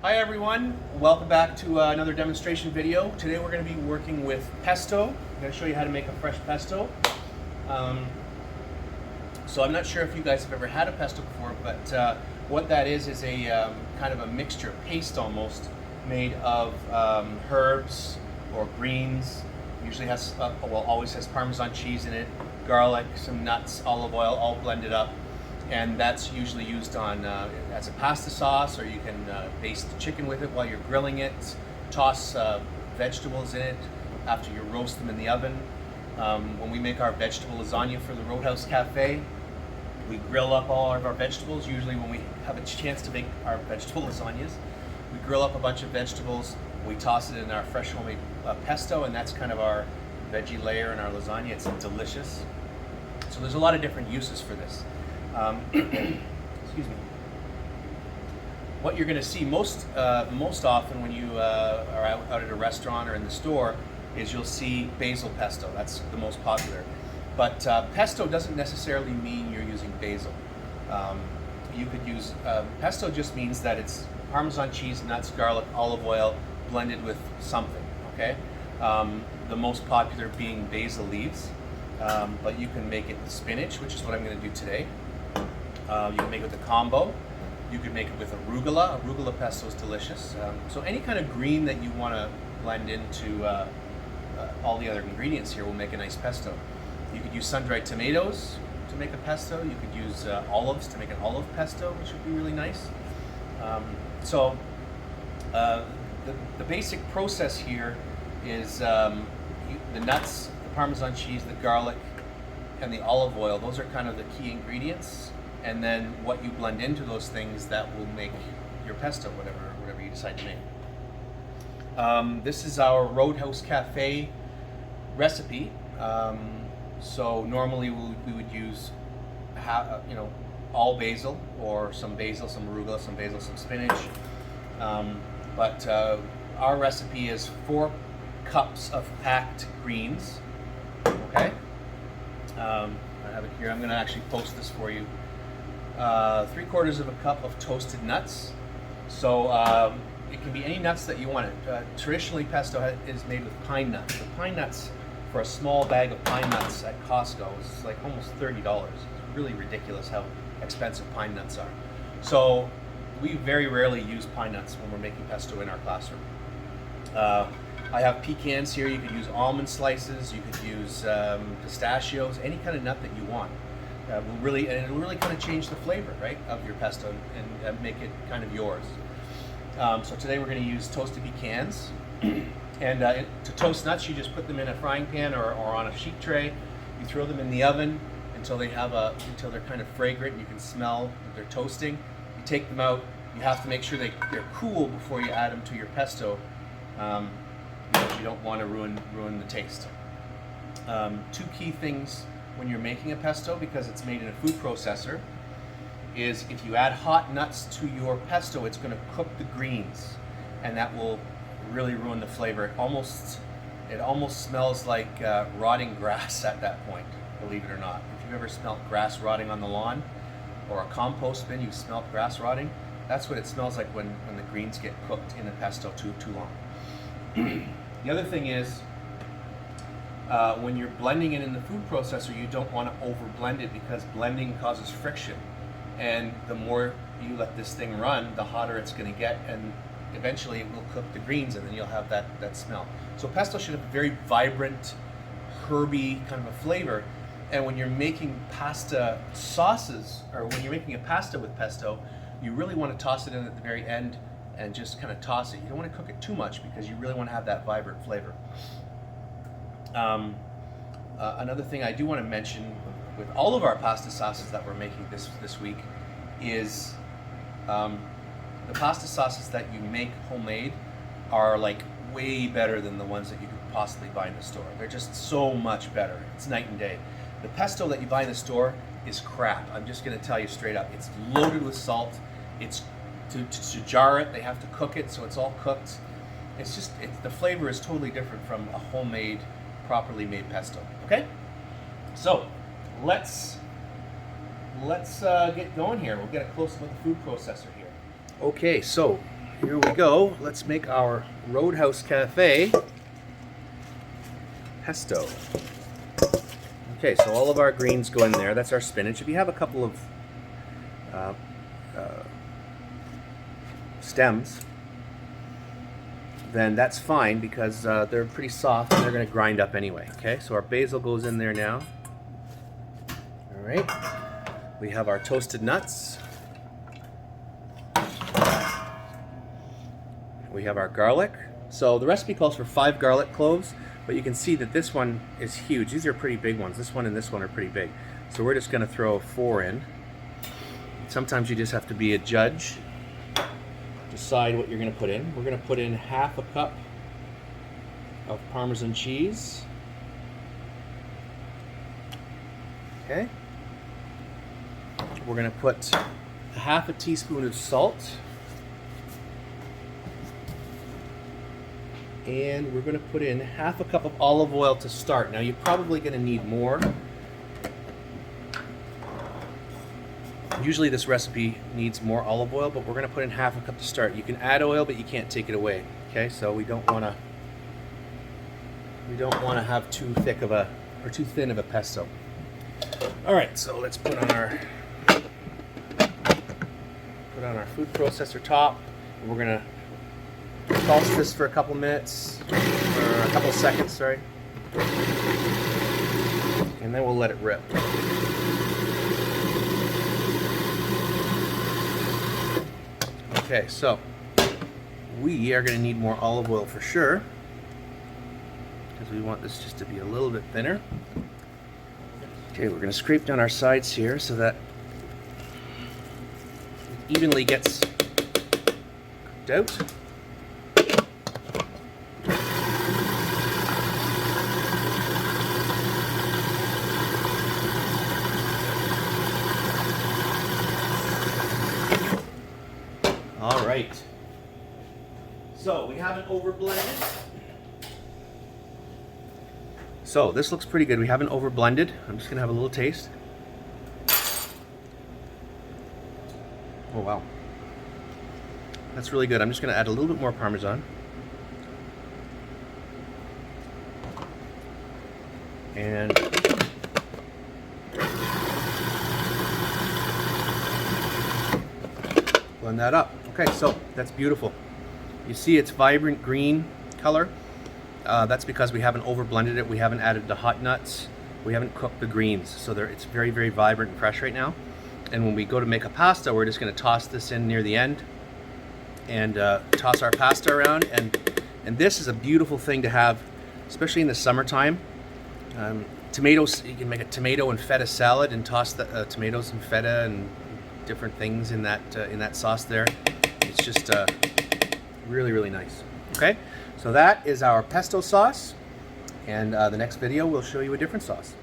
Hi everyone, welcome back to another demonstration video. Today we're going to be working with pesto. I'm going to show you how to make a fresh pesto. So I'm not sure if you guys have ever had a pesto before, but what that is a kind of a mixture, paste almost, made of herbs or greens. Usually has, always has Parmesan cheese in it, garlic, some nuts, olive oil, all blended up. And that's usually used on as a pasta sauce, or you can baste the chicken with it while you're grilling it. Toss vegetables in it after you roast them in the oven. When we make our vegetable lasagna for the Roadhouse Cafe, we grill up all of our vegetables. Usually when we have a chance to make our vegetable lasagnas, we grill up a bunch of vegetables, we toss it in our fresh homemade pesto, and that's kind of our veggie layer in our lasagna. It's delicious. So there's a lot of different uses for this. Excuse me. What you're going to see most often when you are out at a restaurant or in the store is you'll see basil pesto. That's the most popular. But pesto doesn't necessarily mean you're using basil. You could use pesto just means that it's Parmesan cheese, nuts, garlic, olive oil blended with something. Okay. The most popular being basil leaves, but you can make it with spinach, which is what I'm going to do today. You can make it with a combo. You could make it with arugula. Arugula pesto is delicious. So any kind of green that you want to blend into all the other ingredients here will make a nice pesto. You could use sun-dried tomatoes to make a pesto. You could use olives to make an olive pesto, which would be really nice. The basic process here is the nuts, the Parmesan cheese, the garlic, and the olive oil. Those are kind of the key ingredients. And then what you blend into those things, that will make your pesto, whatever you decide to make. This is our Roadhouse Cafe recipe. So normally we would use all basil, or some basil, some arugula, some basil, some spinach. But our recipe is 4 cups of packed greens. Okay. I have it here. I'm going to actually post this for you. 3/4 of a cup of toasted nuts. So it can be any nuts that you want. Traditionally, pesto is made with pine nuts. The pine nuts, for a small bag of pine nuts at Costco, is like almost $30. It's really ridiculous how expensive pine nuts are. So we very rarely use pine nuts when we're making pesto in our classroom. I have pecans here. You could use almond slices. You could use pistachios. Any kind of nut that you want. It'll really kind of change the flavor, right, of your pesto and make it kind of yours. So today we're going to use toasted pecans. And to toast nuts, you just put them in a frying pan or on a sheet tray. You throw them in the oven until they're kind of fragrant and you can smell that they're toasting. You take them out. You have to make sure they're cool before you add them to your pesto, because you don't want to ruin the taste. 2 key things when you're making a pesto, because it's made in a food processor, is if you add hot nuts to your pesto, it's going to cook the greens, and that will really ruin the flavor. It almost smells like rotting grass at that point, believe it or not. If you've ever smelled grass rotting on the lawn, or a compost bin, you've smelled grass rotting, that's what it smells like when the greens get cooked in a pesto too long. The other thing is, when you're blending it in the food processor, you don't want to over blend it, because blending causes friction, and the more you let this thing run, the hotter it's going to get, and eventually it will cook the greens, and then you'll have that smell. So pesto should have a very vibrant, herby kind of a flavor. And when you're making pasta sauces, or when you're making a pasta with pesto, you really want to toss it in at the very end and just kind of toss it. You don't want to cook it too much, because you really want to have that vibrant flavor. Another thing I do want to mention with all of our pasta sauces that we're making this week is the pasta sauces that you make homemade are like way better than the ones that you could possibly buy in the store. They're just so much better. It's night and day. The pesto that you buy in the store is crap. I'm just going to tell you straight up. It's loaded with salt. It's to jar it, they have to cook it, so it's all cooked. The flavor is totally different from a homemade, properly made pesto. Okay, so let's get going here. We'll get a close look at the food processor here. Okay, so here we go. Let's make our Roadhouse Cafe pesto. Okay, so all of our greens go in there. That's our spinach. If you have a couple of stems, then that's fine because they're pretty soft and they're going to grind up anyway. Okay, so our basil goes in there now. All right, we have our toasted nuts. We have our garlic. So the recipe calls for 5 garlic cloves, but you can see that this one is huge. These are pretty big ones. This one and this one are pretty big. So we're just going to throw 4 in. Sometimes you just have to be a judge. Decide what you're going to put in. We're going to put in half a cup of Parmesan cheese. Okay. We're going to put half a teaspoon of salt. And we're going to put in half a cup of olive oil to start. Now you're probably going to need more. Usually this recipe needs more olive oil, but we're going to put in half a cup to start. You can add oil, but you can't take it away. Okay, so we don't want to have too thick of a or too thin of a pesto. All right, so let's put on our food processor top. We're going to pulse this for a couple minutes, or a couple seconds, sorry. And then we'll let it rip. Okay, so we are going to need more olive oil for sure, because we want this just to be a little bit thinner. Okay, we're going to scrape down our sides here so that it evenly gets cooked out. All right, so we haven't over blended. So this looks pretty good. We haven't over blended. I'm just gonna have a little taste. Oh wow, that's really good. I'm just gonna add a little bit more Parmesan. And blend that up. Okay, so that's beautiful. You see it's vibrant green color. That's because we haven't over blended it. We haven't added the hot nuts. We haven't cooked the greens. So it's very, very vibrant and fresh right now. And when we go to make a pasta, we're just going to toss this in near the end and toss our pasta around. And this is a beautiful thing to have, especially in the summertime. Tomatoes, you can make a tomato and feta salad and toss the tomatoes and feta and different things in that sauce there. It's just really, really nice. Okay, so that is our pesto sauce, and the next video we'll show you a different sauce.